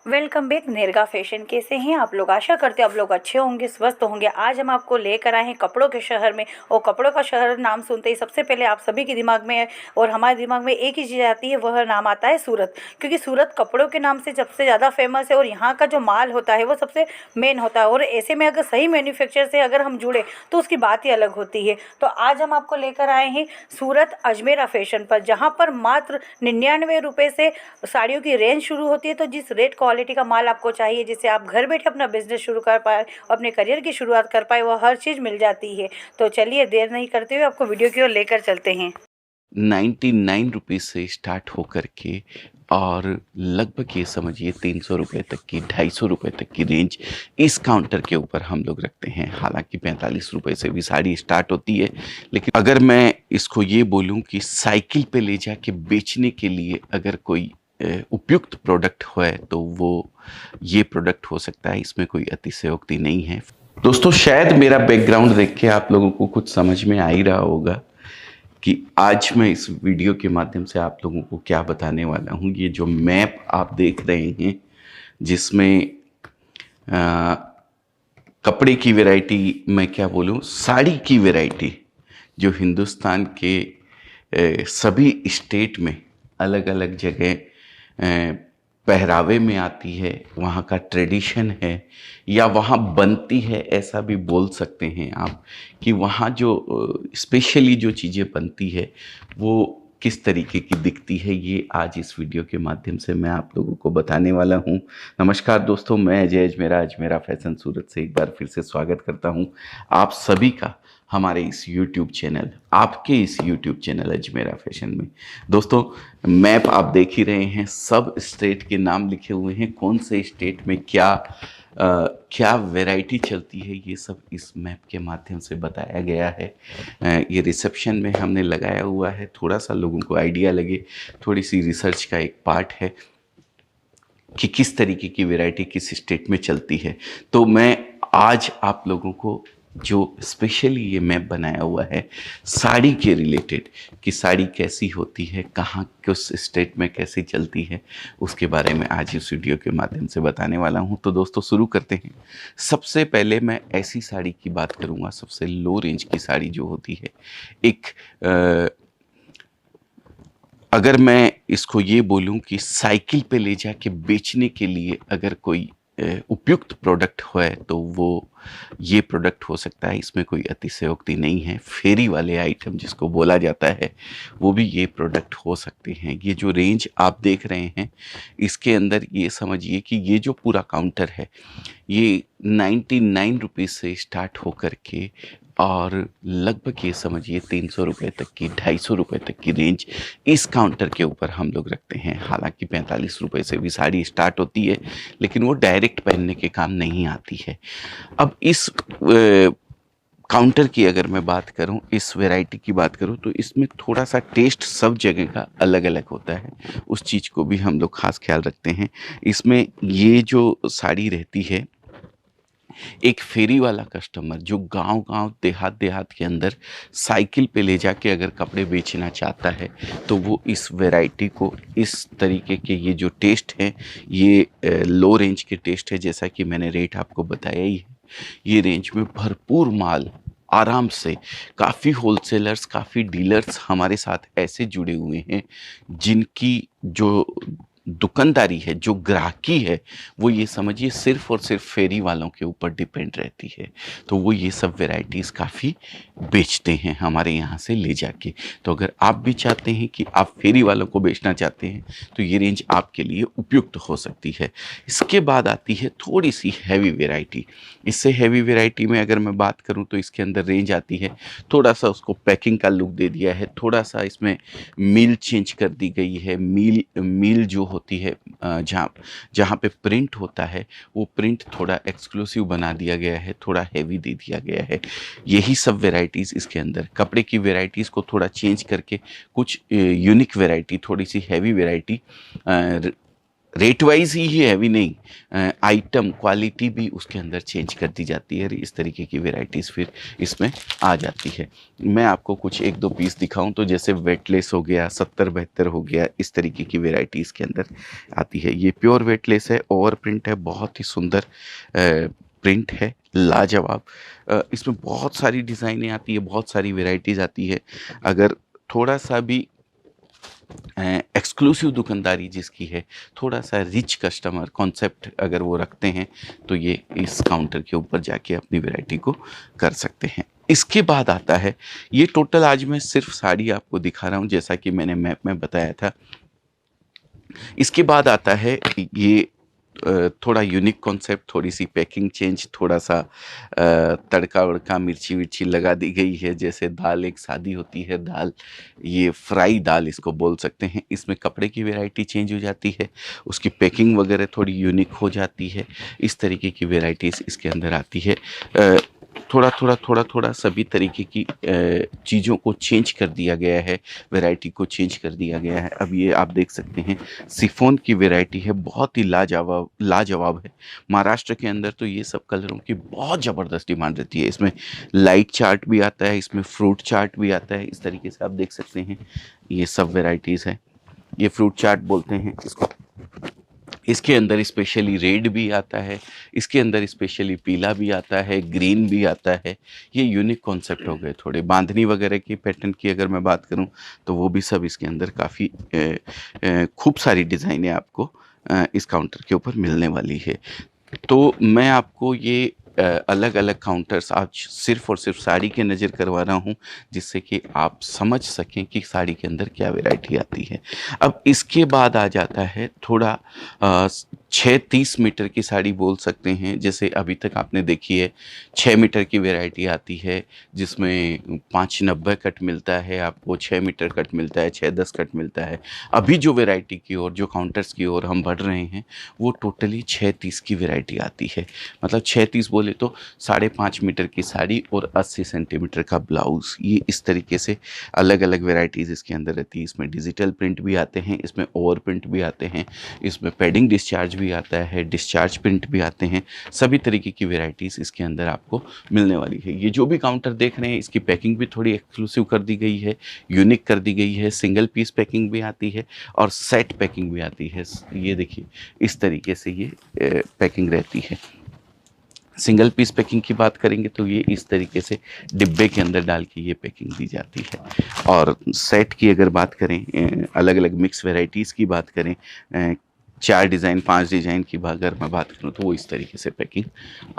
Welcome back नेरगा fashion. कैसे हैं आप लोग? आशा करते हैं आप लोग अच्छे होंगे, स्वस्थ होंगे। आज हम आपको लेकर आए हैं कपड़ों के शहर में। और कपड़ों का शहर नाम सुनते ही सबसे पहले आप सभी के दिमाग में और हमारे दिमाग में एक ही चीज़ आती है, वह नाम आता है सूरत। क्योंकि सूरत कपड़ों के नाम से सबसे ज़्यादा फेमस है और यहाँ का जो माल होता है वो सबसे मेन होता है। और ऐसे में अगर सही मैन्युफैक्चर से अगर हम जुड़े तो उसकी बात ही अलग होती है। तो आज हम आपको लेकर आए हैं सूरत अजमेरा फैशन पर, जहाँ पर मात्र 99 रुपये से साड़ियों की रेंज शुरू होती है। तो जिस रेट क्वालिटी का माल आपको चाहिए, जिससे आप घर बैठे अपना बिजनेस शुरू कर पाए, अपने करियर की शुरुआत कर पाए, वो हर चीज़ मिल जाती है। तो चलिए देर नहीं करते हुए आपको वीडियो की ओर लेकर चलते हैं। 99 रुपीज़ से स्टार्ट होकर के और लगभग ये समझिए 300 रुपये तक की, 250 रुपये तक की रेंज इस काउंटर के ऊपर हम लोग रखते हैं। हालांकि 45 रुपये से भी साड़ी स्टार्ट होती है, लेकिन अगर मैं इसको ये बोलूं कि साइकिल पे ले जाके बेचने के लिए अगर कोई उपयुक्त प्रोडक्ट है तो वो ये प्रोडक्ट हो सकता है। इसमें कोई अतिशयोक्ति नहीं है। दोस्तों, शायद मेरा बैकग्राउंड देख के आप लोगों को कुछ समझ में आ ही रहा होगा कि आज मैं इस वीडियो के माध्यम से आप लोगों को क्या बताने वाला हूँ। ये जो मैप आप देख रहे हैं, जिसमें कपड़े की वैरायटी, मैं क्या बोलूँ, साड़ी की वैरायटी, जो हिंदुस्तान के सभी स्टेट में अलग अलग जगह पहरावे में आती है, वहाँ का ट्रेडिशन है या वहाँ बनती है, ऐसा भी बोल सकते हैं आप कि वहाँ जो स्पेशली जो चीज़ें बनती है वो किस तरीके की दिखती है। ये आज इस वीडियो के माध्यम से मैं आप लोगों को बताने वाला हूँ। नमस्कार दोस्तों, मैं अजय अजमेरा फैशन सूरत से एक बार फिर से स्वागत करता हूँ आप सभी का हमारे इस YouTube चैनल, आपके इस YouTube चैनल अजमेरा फैशन में। दोस्तों, मैप आप देख ही रहे हैं, सब स्टेट के नाम लिखे हुए हैं, कौन से स्टेट में क्या वैरायटी चलती है, ये सब इस मैप के माध्यम से बताया गया है। ये रिसेप्शन में हमने लगाया हुआ है, थोड़ा सा लोगों को आइडिया लगे, थोड़ी सी रिसर्च का एक पार्ट है कि किस तरीके की वैरायटी किस स्टेट में चलती है। तो मैं आज आप लोगों को जो स्पेशली ये मैप बनाया हुआ है साड़ी के रिलेटेड, कि साड़ी कैसी होती है, कहाँ किस स्टेट में कैसी चलती है, उसके बारे में आज इस वीडियो के माध्यम से बताने वाला हूँ। तो दोस्तों, शुरू करते हैं। सबसे पहले मैं ऐसी साड़ी की बात करूँगा, सबसे लो रेंज की साड़ी जो होती है। अगर मैं इसको ये बोलूं कि साइकिल पे ले जाके बेचने के लिए अगर कोई उपयुक्त प्रोडक्ट है तो वो ये प्रोडक्ट हो सकता है। इसमें कोई अतिशयोक्ति नहीं है। फेरी वाले आइटम जिसको बोला जाता है, वो भी ये प्रोडक्ट हो सकते हैं। ये जो रेंज आप देख रहे हैं, इसके अंदर ये समझिए कि ये जो पूरा काउंटर है, ये 99 रुपीज़ से स्टार्ट होकर के और लगभग ये समझिए 300 रुपये तक की, 250 रुपये तक की रेंज इस काउंटर के ऊपर हम लोग रखते हैं। हालांकि 45 रुपये से भी साड़ी स्टार्ट होती है, लेकिन वो डायरेक्ट पहनने के काम नहीं आती है। अब इस काउंटर की अगर मैं बात करूं, इस वैरायटी की बात करूं, तो इसमें थोड़ा सा टेस्ट सब जगह का अलग अलग होता है। उस चीज़ को भी हम लोग खास ख्याल रखते हैं। इसमें ये जो साड़ी रहती है, एक फेरी वाला कस्टमर जो गांव-गांव, देहात के अंदर साइकिल पे ले जाके अगर कपड़े बेचना चाहता है, तो वो इस वैरायटी को, इस तरीके के ये जो टेस्ट हैं, ये लो रेंज के टेस्ट है। जैसा कि मैंने रेट आपको बताया ही है, ये रेंज में भरपूर माल आराम से, काफ़ी होलसेलर्स, काफ़ी डीलर्स हमारे साथ ऐसे जुड़े हुए हैं जिनकी जो दुकानदारी है, जो ग्राहकी है, वो ये समझिए सिर्फ़ और सिर्फ फेरी वालों के ऊपर डिपेंड रहती है। तो वो ये सब वैराइटीज़ काफ़ी बेचते हैं हमारे यहाँ से ले जाके। तो अगर आप भी चाहते हैं कि आप फेरी वालों को बेचना चाहते हैं, तो ये रेंज आपके लिए उपयुक्त हो सकती है। इसके बाद आती है थोड़ी सी हैवी वैरायटी। इससे हैवी वैरायटी में अगर मैं बात करूँ, तो इसके अंदर रेंज आती है, थोड़ा सा उसको पैकिंग का लुक दे दिया है, थोड़ा सा इसमें मील चेंज कर दी गई है। मील जो होती है, जहाँ पे प्रिंट होता है, वो प्रिंट थोड़ा एक्सक्लूसिव बना दिया गया है, थोड़ा हैवी दे दिया गया है। यही सब वैराइटीज़ इसके अंदर, कपड़े की वैराइटीज़ को थोड़ा चेंज करके कुछ यूनिक वैरायटी, थोड़ी सी हैवी वैरायटी रेट वाइज ही हैवी नहीं, आइटम क्वालिटी भी उसके अंदर चेंज कर दी जाती है। इस तरीके की वेराइटीज़ फिर इसमें आ जाती है। मैं आपको कुछ एक दो पीस दिखाऊं तो जैसे वेटलेस हो गया, 70-72 हो गया, इस तरीके की वेराइटीज़ के अंदर आती है। ये प्योर वेटलेस है, ओवर प्रिंट है, बहुत ही सुंदर प्रिंट है, लाजवाब। इसमें बहुत सारी डिज़ाइनें आती है, बहुत सारी वेराइटीज़ आती है। अगर थोड़ा सा भी एक्सक्लूसिव दुकानदारी जिसकी है, थोड़ा सा रिच कस्टमर कॉन्सेप्ट अगर वो रखते हैं, तो ये इस काउंटर के ऊपर जाके अपनी वैरायटी को कर सकते हैं। इसके बाद आता है, ये टोटल आज मैं सिर्फ साड़ी आपको दिखा रहा हूँ जैसा कि मैंने मैप में बताया था। इसके बाद आता है ये थोड़ा यूनिक कॉन्सेप्ट, थोड़ी सी पैकिंग चेंज, थोड़ा सा तड़का वड़का मिर्ची विर्ची लगा दी गई है। जैसे दाल, एक शादी होती है दाल, ये फ्राई दाल इसको बोल सकते हैं। इसमें कपड़े की वैरायटी चेंज हो जाती है, उसकी पैकिंग वगैरह थोड़ी यूनिक हो जाती है। इस तरीके की वैरायटीज़ इसके अंदर आती है। थोड़ा सभी तरीके की चीज़ों को चेंज कर दिया गया है, वैरायटी को चेंज कर दिया गया है। अब ये आप देख सकते हैं सिफोन की वैरायटी है, बहुत ही लाजवाब है। महाराष्ट्र के अंदर तो ये सब कलरों की बहुत ज़बरदस्त डिमांड रहती है। इसमें लाइट चार्ट भी आता है, इसमें फ्रूट चार्ट भी आता है। इस तरीके से आप देख सकते हैं, ये सब वैरायटीज़ है। ये फ्रूट चार्ट बोलते हैं इसको। इसके अंदर स्पेशली रेड भी आता है, इसके अंदर स्पेशली पीला भी आता है, ग्रीन भी आता है। ये यूनिक कॉन्सेप्ट हो गए। थोड़े बांधनी वगैरह की पैटर्न की अगर मैं बात करूं तो वो भी सब इसके अंदर काफ़ी खूब सारी डिज़ाइनें आपको इस काउंटर के ऊपर मिलने वाली है। तो मैं आपको ये अलग अलग काउंटर्स आज सिर्फ़ और सिर्फ साड़ी के नज़र करवा रहा हूँ, जिससे कि आप समझ सकें कि साड़ी के अंदर क्या वैरायटी आती है। अब इसके बाद आ जाता है थोड़ा 6-30 मीटर की साड़ी बोल सकते हैं। जैसे अभी तक आपने देखी है 6 मीटर की वैरायटी आती है, जिसमें 590 कट मिलता है आपको, 6 मीटर कट मिलता है, 610 कट मिलता है। अभी जो वैरायटी की ओर, जो काउंटर्स की ओर हम बढ़ रहे हैं, वो टोटली 630 की वैरायटी आती है। मतलब 630 बोले तो 5.5 मीटर की साड़ी और 80 सेंटीमीटर का ब्लाउज़। ये इस तरीके से अलग अलग वैरायटीज़ इसके अंदर रहती है। इसमें डिजिटल प्रिंट भी आते हैं, इसमें ओवर प्रिंट भी आते हैं, इसमें पैडिंग डिस्चार्ज भी आता है, डिस्चार्ज प्रिंट भी आते हैं। सभी तरीके की वैरायटीज़ इसके अंदर आपको मिलने वाली है। ये जो भी काउंटर देख रहे हैं, इसकी पैकिंग भी थोड़ी एक्सक्लूसिव कर दी गई है, यूनिक कर दी गई है। सिंगल पीस पैकिंग भी आती है और सेट पैकिंग भी आती है। ये देखिए, इस तरीके से ये पैकिंग रहती है। सिंगल पीस पैकिंग की बात करेंगे तो ये इस तरीके से डिब्बे के अंदर डाल के ये पैकिंग दी जाती है। और सेट की अगर बात करें, अलग अलग मिक्स वैरायटीज़ की बात करें, 4 डिज़ाइन 5 डिज़ाइन की अगर मैं बात करूँ तो वो इस तरीके से पैकिंग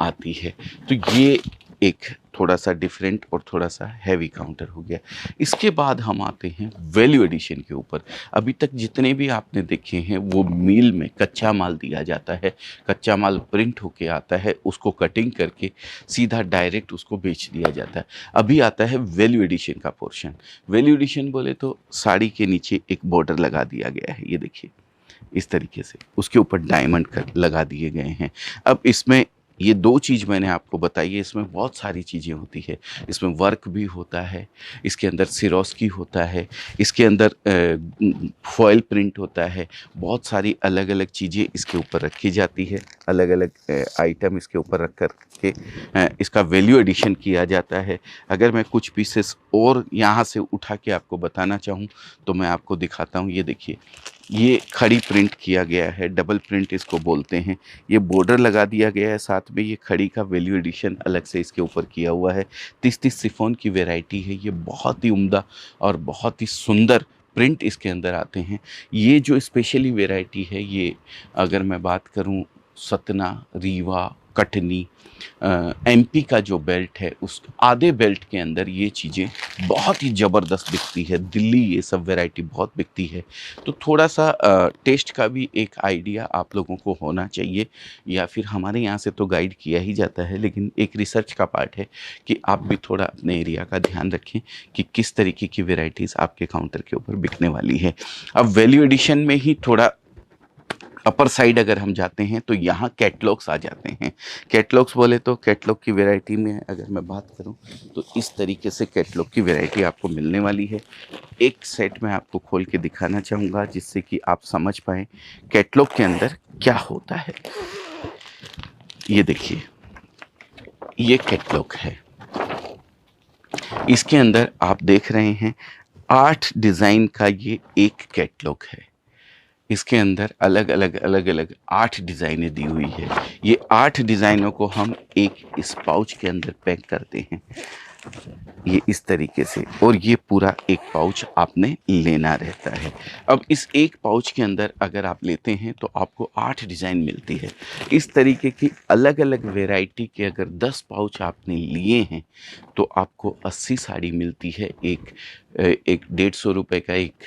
आती है। तो ये एक थोड़ा सा डिफरेंट और थोड़ा सा हैवी काउंटर हो गया। इसके बाद हम आते हैं वैल्यू एडिशन के ऊपर। अभी तक जितने भी आपने देखे हैं वो मिल में कच्चा माल दिया जाता है, कच्चा माल प्रिंट होके आता है, उसको कटिंग करके सीधा डायरेक्ट उसको बेच दिया जाता है। अभी आता है वैल्यू एडिशन का पोर्शन। वैल्यू एडिशन बोले तो साड़ी के नीचे एक बॉर्डर लगा दिया गया है, ये देखिए इस तरीके से, उसके ऊपर डायमंड लगा दिए गए हैं। अब इसमें ये 2 चीज़ मैंने आपको बताई है, इसमें बहुत सारी चीज़ें होती है। इसमें वर्क भी होता है, इसके अंदर सिरोस्की होता है, इसके अंदर फॉयल प्रिंट होता है। बहुत सारी अलग अलग चीज़ें इसके ऊपर रखी जाती है, अलग अलग आइटम इसके ऊपर रख कर के इसका वैल्यू एडिशन किया जाता है। अगर मैं कुछ पीसेस और यहाँ से उठा के आपको बताना चाहूँ तो मैं आपको दिखाता हूँ। ये देखिए, ये खड़ी प्रिंट किया गया है, डबल प्रिंट इसको बोलते हैं। ये बॉर्डर लगा दिया गया है, साथ में ये खड़ी का वैल्यू एडिशन अलग से इसके ऊपर किया हुआ है। 30-30 सिफोन की वैरायटी है, ये बहुत ही उम्दा और बहुत ही सुंदर प्रिंट इसके अंदर आते हैं। ये जो स्पेशली वैरायटी है, ये अगर मैं बात करूं सतना, रीवा, कटनी, एमपी का जो बेल्ट है उस आधे बेल्ट के अंदर ये चीज़ें बहुत ही ज़बरदस्त बिकती है। दिल्ली ये सब वैरायटी बहुत बिकती है। तो थोड़ा सा टेस्ट का भी एक आइडिया आप लोगों को होना चाहिए, या फिर हमारे यहाँ से तो गाइड किया ही जाता है, लेकिन एक रिसर्च का पार्ट है कि आप भी थोड़ा अपने एरिया का ध्यान रखें कि किस तरीके की वैरायटीज़ आपके काउंटर के ऊपर बिकने वाली है। अब वैल्यू एडिशन में ही थोड़ा अपर साइड अगर हम जाते हैं तो यहाँ कैटलॉग्स आ जाते हैं। कैटलॉग्स बोले तो कैटलॉग की वैरायटी में अगर मैं बात करूँ तो इस तरीके से कैटलॉग की वैरायटी आपको मिलने वाली है। एक सेट मैं आपको खोल के दिखाना चाहूँगा जिससे कि आप समझ पाएँ कैटलॉग के अंदर क्या होता है। ये देखिए, ये कैटलॉग है। इसके अंदर आप देख रहे हैं 8 डिज़ाइन का ये एक कैटलॉग है। इसके अंदर अलग अलग 8 डिज़ाइनें दी हुई है। ये 8 डिज़ाइनों को हम एक इस पाउच के अंदर पैक करते हैं, ये इस तरीके से, और ये पूरा एक पाउच आपने लेना रहता है। अब इस एक पाउच के अंदर अगर आप लेते हैं तो आपको 8 डिज़ाइन मिलती है। इस तरीके की अलग अलग वैरायटी के अगर 10 पाउच आपने लिए हैं तो आपको 80 साड़ी मिलती है। एक 150 रुपये का, एक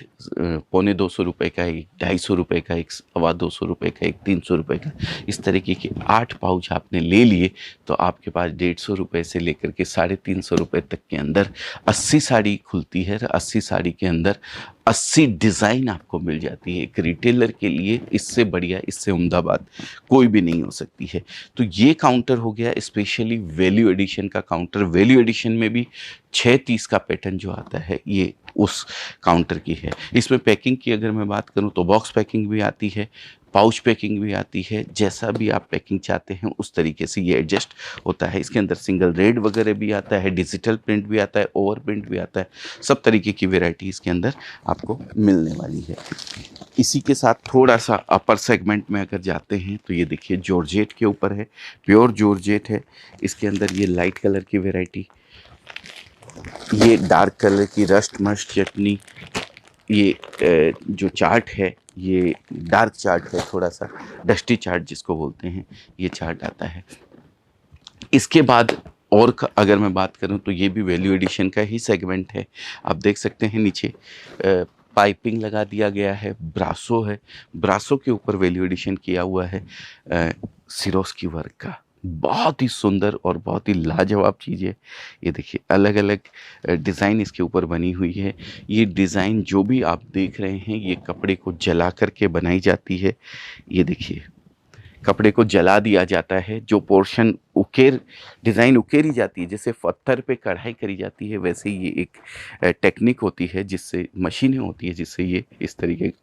250 रुपये का, एक 250 रुपये का, एक 225 रुपये का, एक 300 रुपये का। इस तरीके के 8 पाउच आपने ले लिए तो आपके पास 150 रुपये से लेकर के 350 रुपये तक के अंदर 80 साड़ी खुलती है। 80 साड़ी के अंदर 80 डिज़ाइन आपको मिल जाती है। एक रिटेलर के लिए इससे बढ़िया, इससे उम्दा बात कोई भी नहीं हो सकती है। तो ये काउंटर हो गया स्पेशली वैल्यू एडिशन का काउंटर। वैल्यू एडिशन में भी 630 का पैटर्न जो आता है ये उस काउंटर की है। इसमें पैकिंग की अगर मैं बात करूं तो बॉक्स पैकिंग भी आती है, पाउच पैकिंग भी आती है। जैसा भी आप पैकिंग चाहते हैं उस तरीके से ये एडजस्ट होता है। इसके अंदर सिंगल रेड वगैरह भी आता है, डिजिटल प्रिंट भी आता है, ओवर प्रिंट भी आता है। सब तरीके की वैरायटी इसके अंदर आपको मिलने वाली है। इसी के साथ थोड़ा सा अपर सेगमेंट में अगर जाते हैं तो ये देखिए जॉर्जेट के ऊपर है, प्योर जॉर्जेट है। इसके अंदर ये लाइट कलर की वैरायटी, ये डार्क कलर की रस्ट मस्ट चटनी, ये जो चार्ट है ये डार्क चार्ट है, थोड़ा सा डस्टी चार्ट जिसको बोलते हैं, ये चार्ट आता है। इसके बाद और अगर मैं बात करूं तो ये भी वैल्यू एडिशन का ही सेगमेंट है। आप देख सकते हैं नीचे पाइपिंग लगा दिया गया है, ब्रासो है, ब्रासो के ऊपर वैल्यू एडिशन किया हुआ है सिरोस्की वर्क का। बहुत ही सुंदर और बहुत ही लाजवाब चीज़ है। ये देखिए अलग अलग डिज़ाइन इसके ऊपर बनी हुई है। ये डिज़ाइन जो भी आप देख रहे हैं ये कपड़े को जला करके बनाई जाती है। ये देखिए कपड़े को जला दिया जाता है, जो पोर्शन डिज़ाइन उकेरी जाती है, जैसे पत्थर पे कढ़ाई करी जाती है, वैसे ये एक टेक्निक होती है, जिससे मशीनें होती है जिससे ये इस तरीके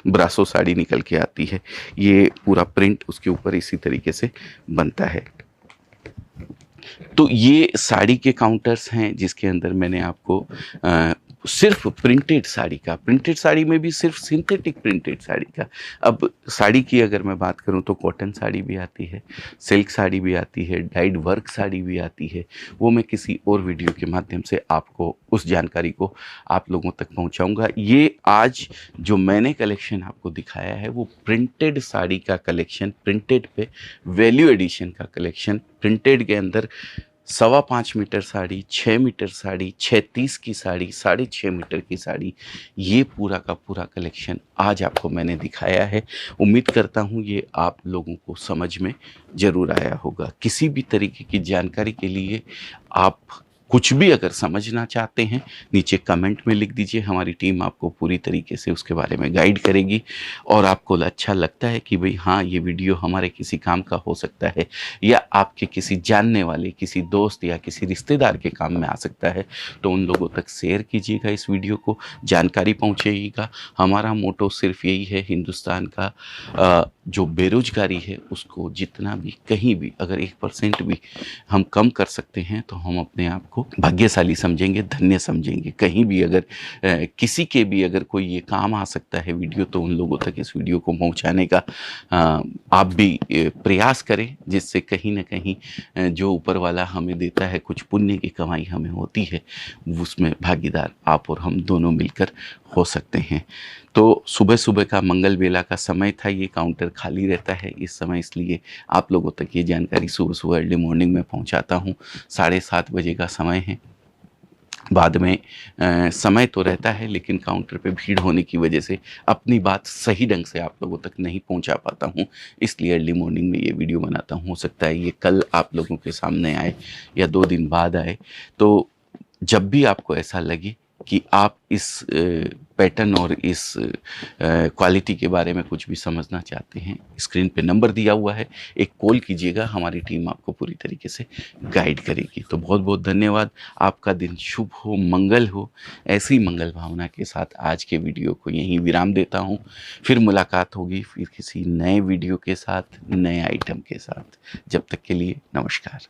ब्रासो साड़ी निकल के आती है। ये पूरा प्रिंट उसके ऊपर इसी तरीके से बनता है। तो ये साड़ी के काउंटर्स हैं जिसके अंदर मैंने आपको सिर्फ प्रिंटेड साड़ी का, प्रिंटेड साड़ी में भी सिर्फ सिंथेटिक प्रिंटेड साड़ी का। अब साड़ी की अगर मैं बात करूं तो कॉटन साड़ी भी आती है, सिल्क साड़ी भी आती है, डाइड वर्क साड़ी भी आती है। वो मैं किसी और वीडियो के माध्यम से आपको उस जानकारी को आप लोगों तक पहुंचाऊंगा। ये आज जो मैंने कलेक्शन आपको दिखाया है वो प्रिंटेड साड़ी का कलेक्शन, प्रिंटेड पे वैल्यू एडिशन का कलेक्शन। प्रिंटेड के अंदर 5.25 मीटर साड़ी, 6 मीटर साड़ी, 630 की साड़ी, 6.5 मीटर की साड़ी, ये पूरा का पूरा कलेक्शन आज आपको मैंने दिखाया है। उम्मीद करता हूँ ये आप लोगों को समझ में ज़रूर आया होगा। किसी भी तरीके की जानकारी के लिए आप कुछ भी अगर समझना चाहते हैं नीचे कमेंट में लिख दीजिए, हमारी टीम आपको पूरी तरीके से उसके बारे में गाइड करेगी। और आपको अच्छा लगता है कि भाई हाँ ये वीडियो हमारे किसी काम का हो सकता है या आपके किसी जानने वाले, किसी दोस्त या किसी रिश्तेदार के काम में आ सकता है, तो उन लोगों तक शेयर कीजिएगा इस वीडियो को, जानकारी पहुँचाइएगा। हमारा मोटो सिर्फ यही है, हिंदुस्तान का जो बेरोजगारी है उसको जितना भी कहीं भी अगर 1% भी हम कम कर सकते हैं तो हम अपने आप को भाग्यशाली समझेंगे, धन्य समझेंगे। कहीं भी अगर किसी के भी अगर कोई ये काम आ सकता है वीडियो, तो उन लोगों तक इस वीडियो को पहुंचाने का आप भी प्रयास करें, जिससे कहीं ना कहीं जो ऊपर वाला हमें देता है, कुछ पुण्य की कमाई हमें होती है, उसमें भागीदार आप और हम दोनों मिलकर हो सकते हैं। तो सुबह सुबह का मंगल बेला का समय था, ये काउंटर खाली रहता है इस समय, इसलिए आप लोगों तक ये जानकारी सुबह सुबह अर्ली मॉर्निंग में पहुंचाता हूं। 7:30 बजे का समय है। बाद में समय तो रहता है लेकिन काउंटर पे भीड़ होने की वजह से अपनी बात सही ढंग से आप लोगों तक नहीं पहुंचा पाता हूं, इसलिए अर्ली मॉर्निंग में ये वीडियो बनाता हूं। हो सकता है ये कल आप लोगों के सामने आए या 2 दिन बाद आए। तो जब भी आपको ऐसा लगे कि आप इस पैटर्न और इस क्वालिटी के बारे में कुछ भी समझना चाहते हैं, स्क्रीन पे नंबर दिया हुआ है, एक कॉल कीजिएगा, हमारी टीम आपको पूरी तरीके से गाइड करेगी। तो बहुत बहुत धन्यवाद, आपका दिन शुभ हो, मंगल हो। ऐसी मंगल भावना के साथ आज के वीडियो को यहीं विराम देता हूँ। फिर मुलाकात होगी, फिर किसी नए वीडियो के साथ, नए आइटम के साथ। जब तक के लिए नमस्कार।